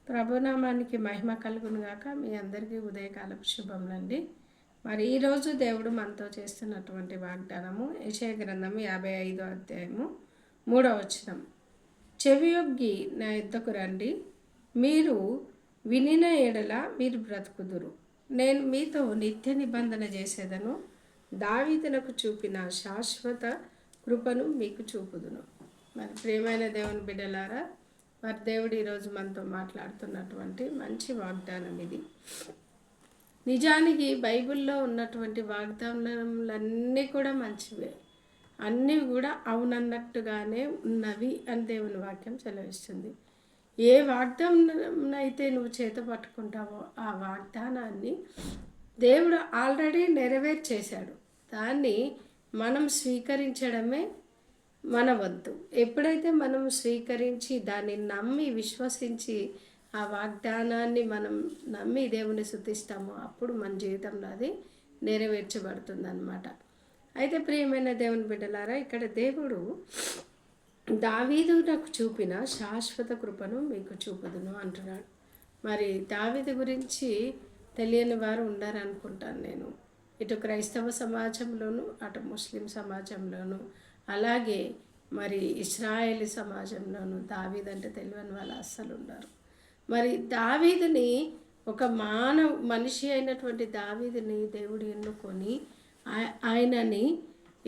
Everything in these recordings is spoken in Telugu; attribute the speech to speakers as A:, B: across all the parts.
A: ప్రభునామానికి మహిమ కలుగును గాక. మీ అందరికీ ఉదయకాలపు శుభములండి. మరి ఈరోజు దేవుడు మనతో చేస్తున్నటువంటి వాగ్దానము యెషయా గ్రంథం 55వ అధ్యాయము 3వ వచనం. చెవియొగ్గి నా యుద్ధకు రండి, మీరు వినిన ఎడల మీరు బ్రతుకుదురు. నేను మీతో నిత్య నిబంధన చేసేదను, దావీదునకు చూపిన శాశ్వత కృపను మీకు చూపుదును. మరి ప్రియమైన దేవుని బిడ్డలారా, మరి దేవుడు ఈరోజు మనతో మాట్లాడుతున్నటువంటి మంచి వాగ్దానం ఇది. నిజానికి బైబిల్లో ఉన్నటువంటి వాగ్దానాలన్నీ కూడా మంచివే, అన్నీ కూడా అవునన్నట్టుగానే ఉన్నవి అని దేవుని వాక్యం సెలవిస్తుంది. ఏ వాగ్దానం అయితే నువ్వు చేత పట్టుకుంటావో ఆ వాగ్దానాన్ని దేవుడు ఆల్రెడీ నెరవేర్చేశాడు. దాన్ని మనం స్వీకరించడమే మన వంతు. ఎప్పుడైతే మనం స్వీకరించి దాన్ని నమ్మి విశ్వసించి ఆ వాగ్దానాన్ని మనం నమ్మి దేవుని స్తుతిస్తామో అప్పుడు మన జీవితంలో అది నెరవేర్చబడుతుంది అన్నమాట. అయితే ప్రియమైన దేవుని బిడ్డలారా, ఇక్కడ దేవుడు దావీదునకు చూపిన శాశ్వత కృపను మీకు చూపుదును అంటున్నాడు. మరి దావీదు గురించి తెలియని వారు ఉండారనుకుంటాను నేను. ఇటు క్రైస్తవ సమాజంలోను, అటు ముస్లిం సమాజంలోను, అలాగే మరి ఇశ్రాయేలీ సమాజంలోను దావీదు అంటే తెలియని వాళ్ళు అస్సలు ఉన్నారు. మరి దావీదుని ఒక మనిషి అయినటువంటి దావీదుని దేవుడు ఎన్నుకొని ఆయనని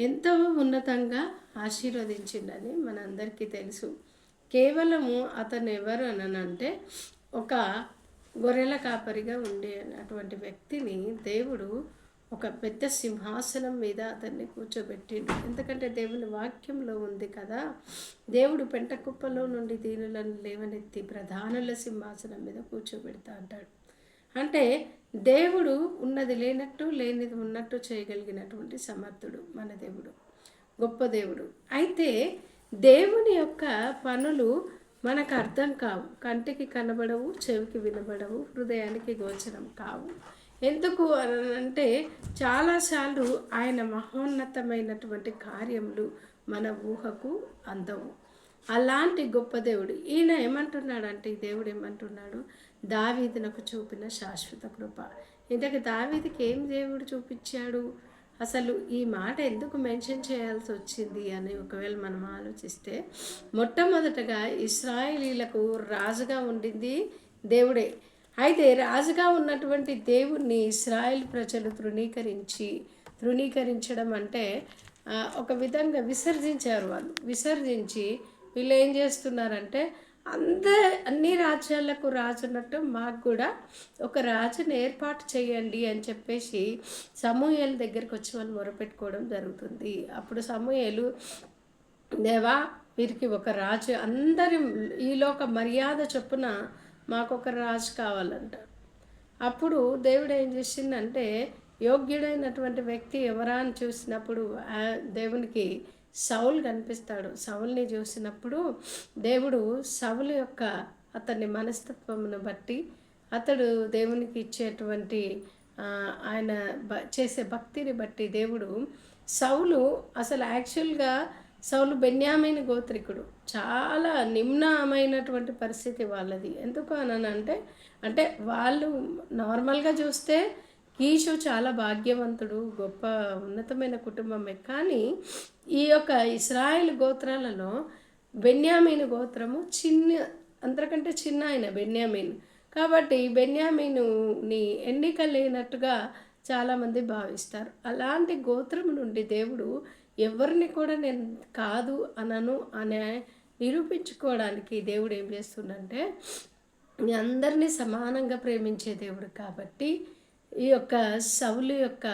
A: ఎంతో ఉన్నతంగా ఆశీర్వదించిందని మనందరికీ తెలుసు. కేవలము అతను ఎవరు అనంటే ఒక గొర్రెల కాపరిగా ఉండే అటువంటి వ్యక్తిని దేవుడు ఒక పెద్ద సింహాసనం మీద అతన్ని కూర్చోబెట్టిండు. ఎందుకంటే దేవుని వాక్యంలో ఉంది కదా, దేవుడు పెంట కుప్పలో నుండి దీనులను లేవనెత్తి ప్రధానుల సింహాసనం మీద కూర్చోబెడతా అంటాడు. అంటే దేవుడు ఉన్నది లేనట్టు, లేనిది ఉన్నట్టు చేయగలిగినటువంటి సమర్థుడు మన దేవుడు, గొప్ప దేవుడు. అయితే దేవుని యొక్క పనులు మనకు అర్థం కావు, కంటికి కనబడవు, చెవికి వినబడవు, హృదయానికి గోచరం కావు. ఎందుకు అంటే చాలాసార్లు ఆయన మహోన్నతమైనటువంటి కార్యములు మన ఊహకు అందవు. అలాంటి గొప్ప దేవుడు ఈయన ఏమంటున్నాడంటే, ఈ దేవుడు ఏమంటున్నాడు, దావీదునకు చూపిన శాశ్వత కృప. ఇంతకు దావీదుకి ఏం దేవుడు చూపించాడు, అసలు ఈ మాట ఎందుకు మెన్షన్ చేయాల్సి వచ్చింది అని ఒకవేళ మనం ఆలోచిస్తే, మొట్టమొదటగా ఇశ్రాయేలీలకు రాజుగా ఉండింది దేవుడే. అయితే రాజుగా ఉన్నటువంటి దేవుణ్ణి ఇశ్రాయేల్ ప్రజలు తృణీకరించడం అంటే ఒక విధంగా విసర్జించారు. వాళ్ళు విసర్జించి వీళ్ళు ఏం చేస్తున్నారంటే, అన్ని రాజ్యాలకు రాజున్నట్టు మాకు కూడా ఒక రాజుని ఏర్పాటు చేయండి అని చెప్పేసి సమూయేలు దగ్గరికి వచ్చి వాళ్ళు మొరపెట్టుకోవడం జరుగుతుంది. అప్పుడు సమూయేలు, దేవా వీరికి ఒక రాజు, అందరి ఈలోక మర్యాద చొప్పున మాకు ఒక రాజు కావాలంటాడు. అప్పుడు దేవుడు ఏం చేసిందంటే, యోగ్యుడైనటువంటి వ్యక్తి ఎవరా అని చూసినప్పుడు దేవునికి సౌలు కనిపిస్తాడు. సౌల్ని చూసినప్పుడు దేవుడు సౌలు యొక్క అతని మనస్తత్వమును బట్టి, అతడు దేవునికి ఇచ్చేటువంటి ఆయన చేసే భక్తిని బట్టి దేవుడు సౌలు అసలు యాక్చువల్గా సౌలు బెన్యామీను గోత్రికుడు. చాలా నిమ్నమైనటువంటి పరిస్థితి వాళ్ళది. ఎందుకు అంటే వాళ్ళు నార్మల్గా చూస్తే కీషు చాలా భాగ్యవంతుడు, గొప్ప ఉన్నతమైన కుటుంబమే. కానీ ఈ యొక్క ఇశ్రాయేల్ గోత్రాలలో బెన్యామీను గోత్రము అందరికంటే చిన్న ఆయన బెన్యామీను. కాబట్టి బెన్యామీనుని ఎన్నిక లేనట్టుగా చాలామంది భావిస్తారు. అలాంటి గోత్రం నుండి దేవుడు ఎవరిని కూడా నేను కాదు అనను అనే నిరూపించుకోవడానికి దేవుడు ఏం చేస్తుందంటే, అందరినీ సమానంగా ప్రేమించే దేవుడు కాబట్టి ఈ యొక్క సౌలు యొక్క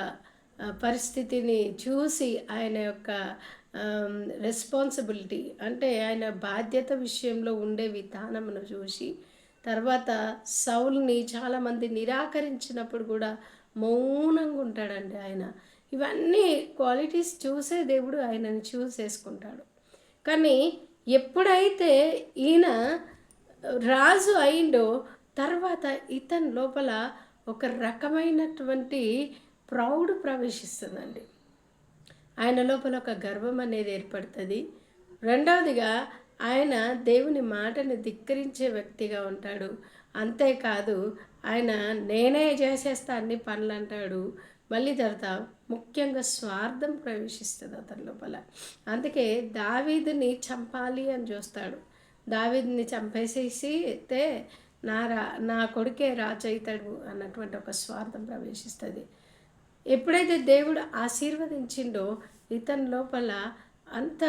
A: పరిస్థితిని చూసి ఆయన యొక్క రెస్పాన్సిబిలిటీ అంటే ఆయన బాధ్యత విషయంలో ఉండే విధానమును చూసి, తర్వాత సౌలుని చాలామంది నిరాకరించినప్పుడు కూడా మౌనంగా ఉంటాడండి ఆయన. ఇవన్నీ క్వాలిటీస్ చూసే దేవుడు ఆయనని చేసుకుంటాడు. కానీ ఎప్పుడైతే ఈయన రాజు అయిండో తర్వాత ఇతని లోపల ఒక రకమైనటువంటి ప్రౌడ్ ప్రవేశిస్తుందండి. ఆయన లోపల ఒక గర్వం అనేది ఏర్పడుతుంది. రెండవదిగా ఆయన దేవుని మాటను ధిక్కరించే వ్యక్తిగా ఉంటాడు. అంతేకాదు ఆయన నేనే చేసేస్తా అన్ని పనులు అంటాడు. మళ్ళీ తర్వాత ముఖ్యంగా స్వార్థం ప్రవేశిస్తుంది అతని లోపల. అందుకే దావీదుని చంపాలి అని చూస్తాడు. దావీదుని చంపేసేసి అయితే నా కొడుకే రాజు అవుతాడు అన్నటువంటి ఒక స్వార్థం ప్రవేశిస్తుంది. ఎప్పుడైతే దేవుడు ఆశీర్వదించిండో ఇతని లోపల అంత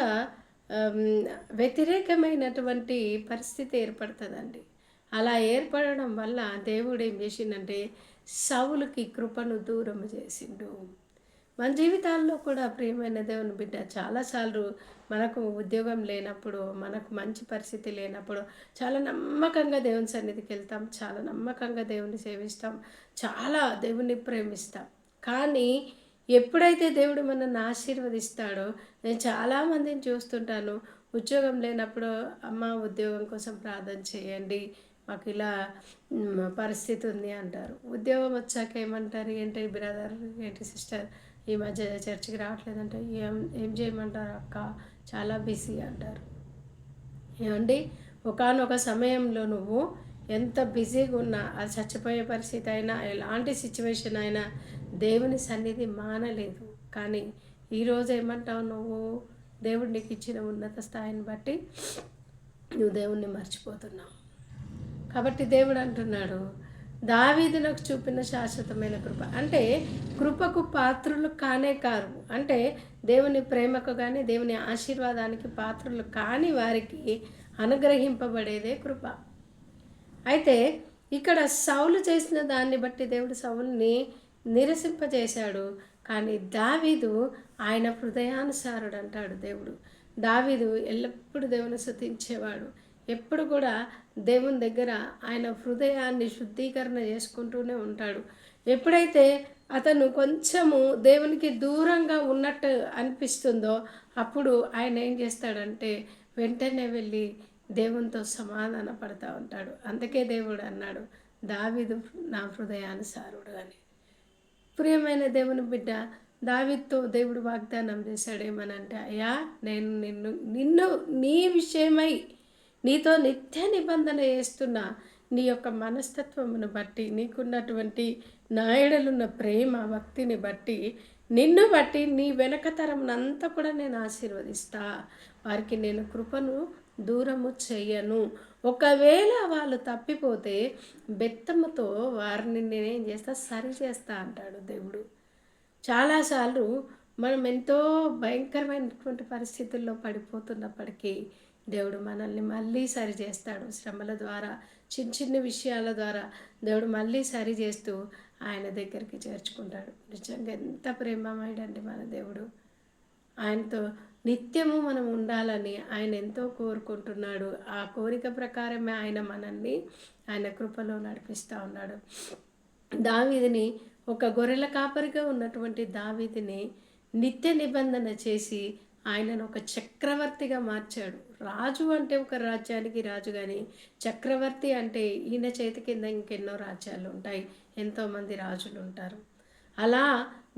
A: వ్యతిరేకమైనటువంటి పరిస్థితి ఏర్పడుతుందండి. అలా ఏర్పడడం వల్ల దేవుడు ఏం చేసిండంటే సౌలుకి కృపను దూరం చేసిండు. మన జీవితాల్లో కూడా ప్రియమైన దేవుని బిడ్డ చాలాసార్లు మనకు ఉద్యోగం లేనప్పుడు, మనకు మంచి పరిస్థితి లేనప్పుడు చాలా నమ్మకంగా దేవుని సన్నిధికి వెళ్తాం, చాలా నమ్మకంగా దేవుని సేవిస్తాం, చాలా దేవుని ప్రేమిస్తాం. కానీ ఎప్పుడైతే దేవుడు మనల్ని ఆశీర్వదిస్తాడో, నేను చాలామందిని చూస్తుంటాను, ఉద్యోగం లేనప్పుడు అమ్మ ఉద్యోగం కోసం ప్రార్థన చేయండి, మాకు ఇలా పరిస్థితి ఉంది అంటారు. ఉద్యోగం వచ్చాక ఏమంటారు, ఏంటి బ్రదర్, ఏంటి సిస్టర్ ఈ మధ్య చర్చికి రావట్లేదంటే, ఏం చేయమంటారు అక్క, చాలా బిజీ అంటారు. ఏమండి, ఒకానొక సమయంలో నువ్వు ఎంత బిజీగా ఉన్నా, అది చచ్చిపోయే పరిస్థితి అయినా, ఎలాంటి సిచ్యువేషన్ అయినా దేవుని సన్నిధి మానలేదు. కానీ ఈరోజు ఏమంటావు నువ్వు, దేవుడు నీకు ఇచ్చిన ఉన్నత స్థాయిని బట్టి నువ్వు దేవుణ్ణి మర్చిపోతున్నావు. కాబట్టి దేవుడు అంటున్నాడు, దావీదునకు చూపిన శాశ్వతమైన కృప అంటే కృపకు పాత్రులు కానే కారు, అంటే దేవుని ప్రేమకు కానీ దేవుని ఆశీర్వాదానికి పాత్రులు కాని వారికి అనుగ్రహింపబడేదే కృప. అయితే ఇక్కడ సౌలు చేసిన దాన్ని బట్టి దేవుడు సౌలుని నిరసింపజేశాడు. కానీ దావీదు ఆయన హృదయానుసారుడు అంటాడు దేవుడు. దావీదు ఎల్లప్పుడూ దేవుని స్తుతించేవాడు. ఎప్పుడు కూడా దేవుని దగ్గర ఆయన హృదయాన్ని శుద్ధీకరణ చేసుకుంటూనే ఉంటాడు. ఎప్పుడైతే అతను కొంచెము దేవునికి దూరంగా ఉన్నట్టు అనిపిస్తుందో అప్పుడు ఆయన ఏం చేస్తాడంటే వెంటనే వెళ్ళి దేవునితో సమాధాన పడతా ఉంటాడు. అందుకే దేవుడు అన్నాడు, దావీదు నా హృదయానుసారుడు అని. ప్రియమైన దేవుని బిడ్డ, దావీదుతో దేవుడు వాగ్దానం చేశాడు ఏమనంటే, అయ్యా నేను నిన్ను నీ విషయమై నీతో నిత్య నిబంధన చేస్తున్నా, నీ యొక్క మనస్తత్వమును బట్టి, నీకున్నటువంటి నాయడలున్న ప్రేమ భక్తిని బట్టి, నిన్ను బట్టి నీ వెనకతరమునంతా కూడా నేను ఆశీర్వదిస్తా, వారికి నేను కృపను దూరము చెయ్యను. ఒకవేళ వాళ్ళు తప్పిపోతే బెత్తముతో వారిని నేనేం చేస్తా, సరి చేస్తా అంటాడు దేవుడు. చాలాసార్లు మనం ఎంతో భయంకరమైనటువంటి పరిస్థితుల్లో పడిపోతున్నప్పటికీ దేవుడు మనల్ని మళ్ళీ సరి చేస్తాడు. శ్రమల ద్వారా, చిన్న చిన్న విషయాల ద్వారా దేవుడు మళ్ళీ సరి చేస్తూ ఆయన దగ్గరికి చేర్చుకుంటాడు. నిజంగా ఎంత ప్రేమమయుడండి మన దేవుడు. ఆయనతో నిత్యము మనం ఉండాలని ఆయన ఎంతో కోరుకుంటున్నాడు. ఆ కోరిక ప్రకారమే ఆయన మనల్ని ఆయన కృపలో నడిపిస్తూ ఉన్నాడు. దావీదుని, ఒక గొర్రెల కాపరిగా ఉన్నటువంటి దావీదుని నిత్య నిబంధన చేసి ఆయనను ఒక చక్రవర్తిగా మార్చాడు. రాజు అంటే ఒక రాజ్యానికి రాజు, కానీ చక్రవర్తి అంటే ఈయన చేతి కింద ఇంకెన్నో రాజ్యాలు ఉంటాయి, ఎంతోమంది రాజులు ఉంటారు. అలా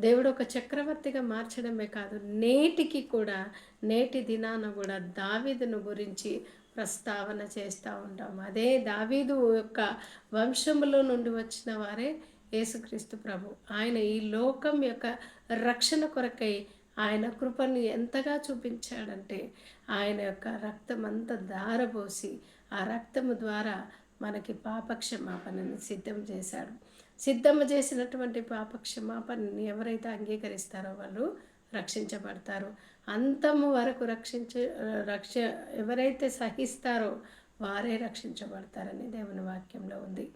A: దేవుడు ఒక చక్రవర్తిగా మార్చడమే కాదు, నేటికి కూడా, నేటి దినాన కూడా దావీదును గురించి ప్రస్తావన చేస్తూ ఉంటాం. అదే దావీదు యొక్క వంశములో నుండి వచ్చిన వారే యేసుక్రీస్తు ప్రభు. ఆయన ఈ లోకం యొక్క రక్షణ కొరకై ఆయన కృపను ఎంతగా చూపించాడంటే, ఆయన యొక్క రక్తం అంతా ధారపోసి ఆ రక్తము ద్వారా మనకి పాపక్షమాపణని సిద్ధం చేశాడు. సిద్ధము చేసినటువంటి పాపక్షమాపణని ఎవరైతే అంగీకరిస్తారో వాళ్ళు రక్షించబడతారు. అంతము వరకు ఎవరైతే సహిస్తారో వారే రక్షించబడతారని దేవుని వాక్యంలో ఉంది.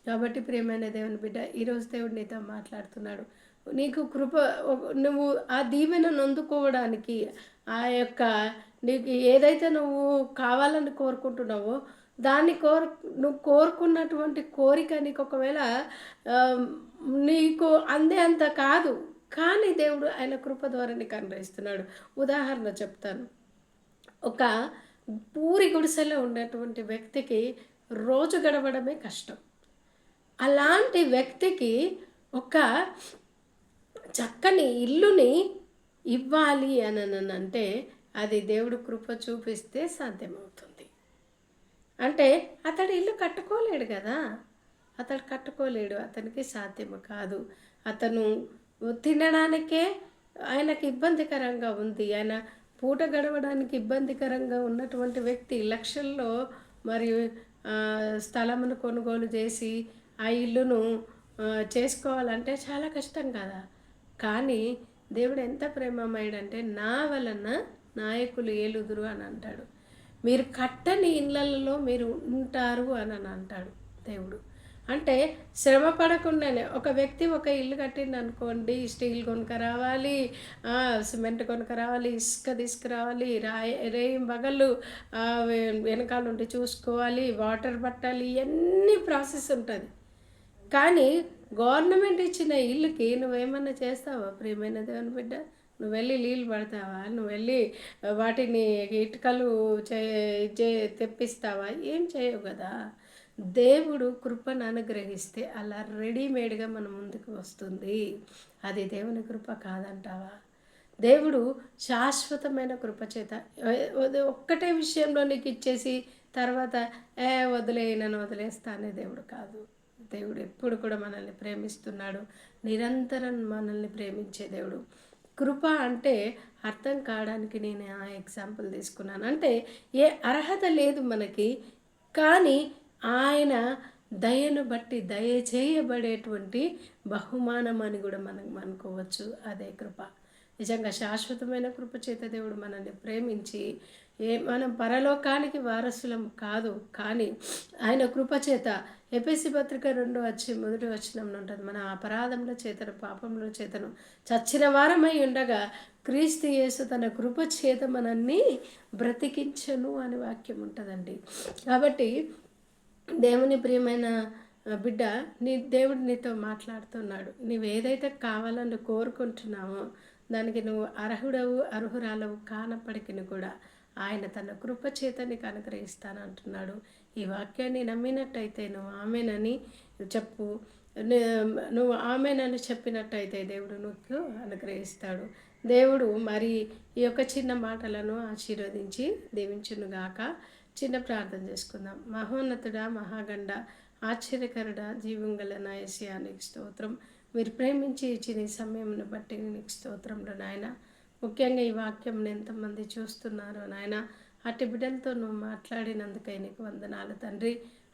A: కాబట్టి ప్రియమైన దేవుని బిడ్డ, ఈరోజు దేవుడు నీతో మాట్లాడుతున్నాడు. నీకు కృప, నువ్వు ఆ దీవెనను అందుకోవడానికి, ఆ యొక్క నీకు ఏదైతే నువ్వు కావాలని కోరుకుంటున్నావో దాన్ని నువ్వు కోరుకున్నటువంటి కోరిక నీకు ఒకవేళ నీకు అందే అంత కాదు, కానీ దేవుడు ఆయన కృప ద్వారా నీకు అనుగ్రహిస్తున్నాడు. ఉదాహరణ చెప్తాను. ఒక పూరి గుడిసెలో ఉన్నటువంటి వ్యక్తికి రోజు గడవడమే కష్టం. అలాంటి వ్యక్తికి ఒక చక్కని ఇల్లుని ఇవ్వాలి అని అంటే అది దేవుడు కృప చూపిస్తే సాధ్యమవుతుంది. అంటే అతడు ఇల్లు కట్టుకోలేడు కదా, అతడు కట్టుకోలేడు, అతనికి సాధ్యము కాదు. అతను తినడానికే ఆయనకి ఇబ్బందికరంగా ఉంది. ఆయన పూట గడవడానికి ఇబ్బందికరంగా ఉన్నటువంటి వ్యక్తి లక్షల్లో మరియు స్థలమును కొనుగోలు చేసి ఆ ఇల్లును చేసుకోవాలంటే చాలా కష్టం కదా. కానీ దేవుడు ఎంత ప్రేమమయుడంటే నా వలన నాయకులు ఏలుదురు అని అంటాడు. మీరు కట్టని ఇళ్ళల్లో మీరు ఉంటారు అని అంటాడు దేవుడు. అంటే శ్రమ పడకుండానే ఒక వ్యక్తి ఒక ఇల్లు కట్టిండు అనుకోండి, స్టీల్ కొనుక్కరావాలి, సిమెంట్ కొనుక్కరావాలి, ఇసుక తీసుకురావాలి, రేయింబగళ్ళు వెనకాల నుండి చూసుకోవాలి, వాటర్ పట్టాలి, ఇవన్నీ ప్రాసెస్ ఉంటుంది. కానీ గవర్నమెంట్ ఇచ్చిన ఇల్లుకి నువ్వేమన్నా చేస్తావా ప్రియమైన దేవుని బిడ్డ? నువ్వు వెళ్ళి నీళ్ళు పడతావా? నువ్వు వెళ్ళి వాటిని ఇటుకలు తెప్పిస్తావా? ఏం చేయవు కదా. దేవుడు కృపను అనుగ్రహిస్తే అలా రెడీమేడ్గా మన ముందుకు వస్తుంది. అది దేవుని కృప కాదంటావా? దేవుడు శాశ్వతమైన కృప చేత ఒక్కటే విషయంలో నీకు ఇచ్చేసి తర్వాత నన్ను వదిలేస్తా అనే దేవుడు కాదు. దేవుడు ఎప్పుడు కూడా మనల్ని ప్రేమిస్తున్నాడు, నిరంతరం మనల్ని ప్రేమించే దేవుడు. కృప అంటే అర్థం కావడానికి నేను ఆ ఎగ్జాంపుల్ తీసుకున్నాను. అంటే ఏ అర్హత లేదు మనకి, కానీ ఆయన దయను బట్టి దయచేయబడేటువంటి బహుమానం అని కూడా మనం అనుకోవచ్చు. అదే కృప. నిజంగా శాశ్వతమైన కృప చేత దేవుడు మనల్ని ప్రేమించి మనం పరలోకానికి వారసులం కాదు, కానీ ఆయన కృప చేత ఎఫెసీ పత్రిక 2:1 ఉంటుంది, మన అపరాధంలో చేతను పాపంలో చేతను చచ్చిన వారమై ఉండగా క్రీస్తు యేసు తన కృప చేత మనల్ని బ్రతికించను అని వాక్యం ఉంటుందండి. కాబట్టి దేవుని ప్రియమైన బిడ్డ, దేవుడు నీతో మాట్లాడుతున్నాడు. నువ్వు ఏదైతే కావాలని కోరుకుంటున్నావో దానికి నువ్వు అర్హురాలవు కానప్పటికీ కూడా ఆయన తన కృప చేత నీకు అనుగ్రహిస్తానంటున్నాడు. ఈ వాక్యాన్ని నమ్మినట్టయితే నువ్వు ఆమెనని చెప్పు. నువ్వు ఆమెనని చెప్పినట్టయితే దేవుడు నీకు అనుగ్రహిస్తాడు. దేవుడు మరి ఈ యొక్క చిన్న మాటలను ఆశీర్వదించి దీవించునుగాక. చిన్న ప్రార్థన చేసుకుందాం. మహోన్నతుడా, మహాగండ, ఆశ్చర్యకరుడా, జీవంగల నా యేసయ్యా నీకు స్తోత్రం. మీరు ప్రేమించి ఇచ్చిన ఈ సమయంను బట్టి నీకు స్తోత్రంలో నాయన. ముఖ్యంగా ఈ వాక్యం ఎంతమంది చూస్తున్నారో నాయన, అట్టి బిడ్డలతో నువ్వు మాట్లాడినందుకై నీకు వందనాలు తండ్రి.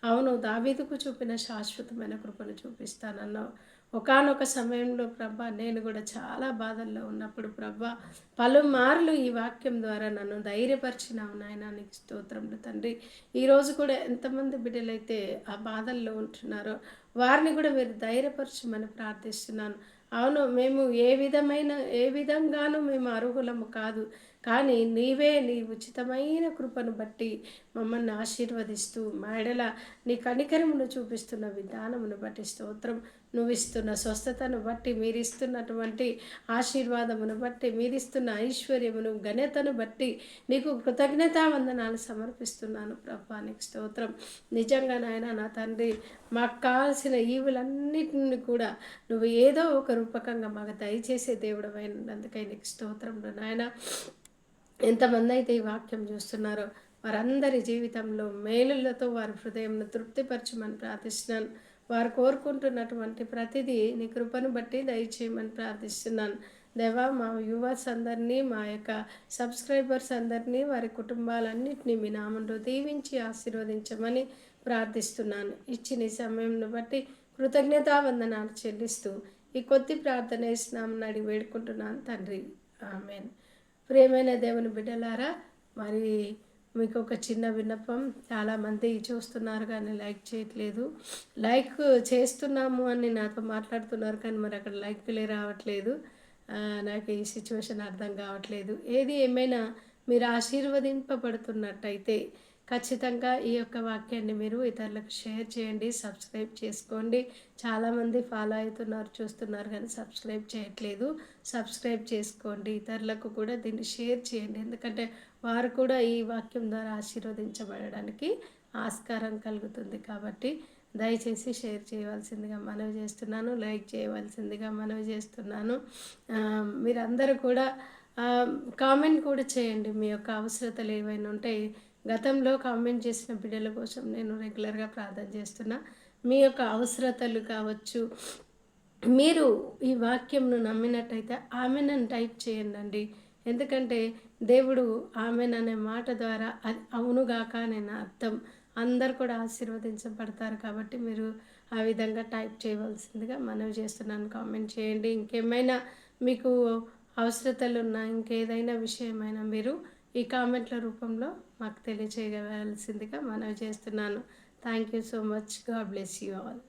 A: అవును, దావీదుకు చూపిన శాశ్వతమైన కృపను చూపిస్తానన్నావు. ఒకానొక సమయంలో ప్రభా నేను కూడా చాలా బాధల్లో ఉన్నప్పుడు ప్రభా పలుమార్లు ఈ వాక్యం ద్వారా నన్ను ధైర్యపరిచినావు నాయన, నీకు స్తోత్రములు తండ్రి. ఈరోజు కూడా ఎంతమంది బిడ్డలైతే ఆ బాధల్లో ఉంటున్నారో వారిని కూడా మీరు ధైర్యపరచమని ప్రార్థిస్తున్నాను. అవును, మేము ఏ విధంగానూ మేము అర్హులము కాదు, కానీ నీవే నీ ఉచితమైన కృపను బట్టి మమ్మల్ని ఆశీర్వదిస్తూ మా ఎడల నీ కనికరమును చూపిస్తున్న విధానమును బట్టి స్తోత్రం. నువ్వు ఇస్తున్న స్వస్థతను బట్టి, మీరు ఇస్తున్నటువంటి ఆశీర్వాదమును బట్టి, మీరు ఇస్తున్న ఐశ్వర్యమును ఘనతను బట్టి నీకు కృతజ్ఞతావందనాలు సమర్పిస్తున్నాను ప్రభా, నీకు స్తోత్రం. నిజంగా నాయన నా తండ్రి, మాకు కావాల్సిన ఈవులన్నిటిని కూడా నువ్వు ఏదో ఒక రూపకంగా మాకు దయచేసే దేవుడు అయినందుకై నీకు స్తోత్రంలో నాయన. ఎంతమంది అయితే ఈ వాక్యం చూస్తున్నారో వారందరి జీవితంలో మేలులతో వారి హృదయంను తృప్తిపరచమని ప్రార్థిస్తున్నాను. వారు కోరుకుంటున్నటువంటి ప్రతిదీ నీ కృపను బట్టి దయచేయమని ప్రార్థిస్తున్నాను. దేవా, మా వ్యూవర్స్ అందరినీ, మా యొక్క సబ్స్క్రైబర్స్ అందరినీ, వారి కుటుంబాలన్నింటినీ మీ నామంలో దీవించి ఆశీర్వదించమని ప్రార్థిస్తున్నాను. ఇచ్చిన ఈ సమయంను బట్టి కృతజ్ఞతావందనాలు చెల్లిస్తూ ఈ కొద్ది ప్రార్థన ఇస్తున్నామని అడిగి వేడుకుంటున్నాను తండ్రి, ఆమెన్. ప్రియమైన దేవుని బిడ్డలారా, మరి మీకు ఒక చిన్న విన్నపం. చాలామంది చూస్తున్నారు కానీ లైక్ చేయట్లేదు. లైక్ చేస్తున్నాము అని నాతో మాట్లాడుతున్నారు కానీ మరి అక్కడ లైక్లే రావట్లేదు. నాకు ఈ సిచ్యువేషన్ అర్థం కావట్లేదు. ఏది ఏమైనా మీరు ఆశీర్వదింపబడుతున్నట్టయితే ఖచ్చితంగా ఈ యొక్క వాక్యాన్ని మీరు ఇతరులకు షేర్ చేయండి, సబ్స్క్రైబ్ చేసుకోండి. చాలామంది ఫాలో అవుతున్నారు, చూస్తున్నారు కానీ సబ్స్క్రైబ్ చేయట్లేదు. సబ్స్క్రైబ్ చేసుకోండి, ఇతరులకు కూడా దీన్ని షేర్ చేయండి. ఎందుకంటే వారు కూడా ఈ వాక్యం ద్వారా ఆశీర్వదించబడడానికి ఆస్కారం కలుగుతుంది. కాబట్టి దయచేసి షేర్ చేయవలసిందిగా మనవి చేస్తున్నాను, లైక్ చేయవలసిందిగా మనవి చేస్తున్నాను. మీరందరూ కూడా కామెంట్ కూడా చేయండి. మీ యొక్క అవసరతలు ఏవైనా ఉంటే గతంలో కామెంట్ చేసిన బిడ్డల కోసం నేను రెగ్యులర్గా ప్రార్థన చేస్తున్నా. మీ యొక్క అవసరతలు కావచ్చు, మీరు ఈ వాక్యంను నమ్మినట్టయితే ఆమెనని టైప్ చేయండి. ఎందుకంటే దేవుడు ఆమెన్ అనే మాట ద్వారా అది అవునుగాక అనే నా అర్థం. అందరు కూడా ఆశీర్వదించబడతారు కాబట్టి మీరు ఆ విధంగా టైప్ చేయవలసిందిగా మనవి చేస్తున్నాను. కామెంట్ చేయండి. ఇంకేమైనా మీకు అవసరతలున్నా, ఇంకేదైనా విషయమైనా మీరు ఈ కామెంట్ల రూపంలో మాకు తెలియచేయవలసిందిగా మనవి చేస్తున్నాను. Thank you so much. God bless you all.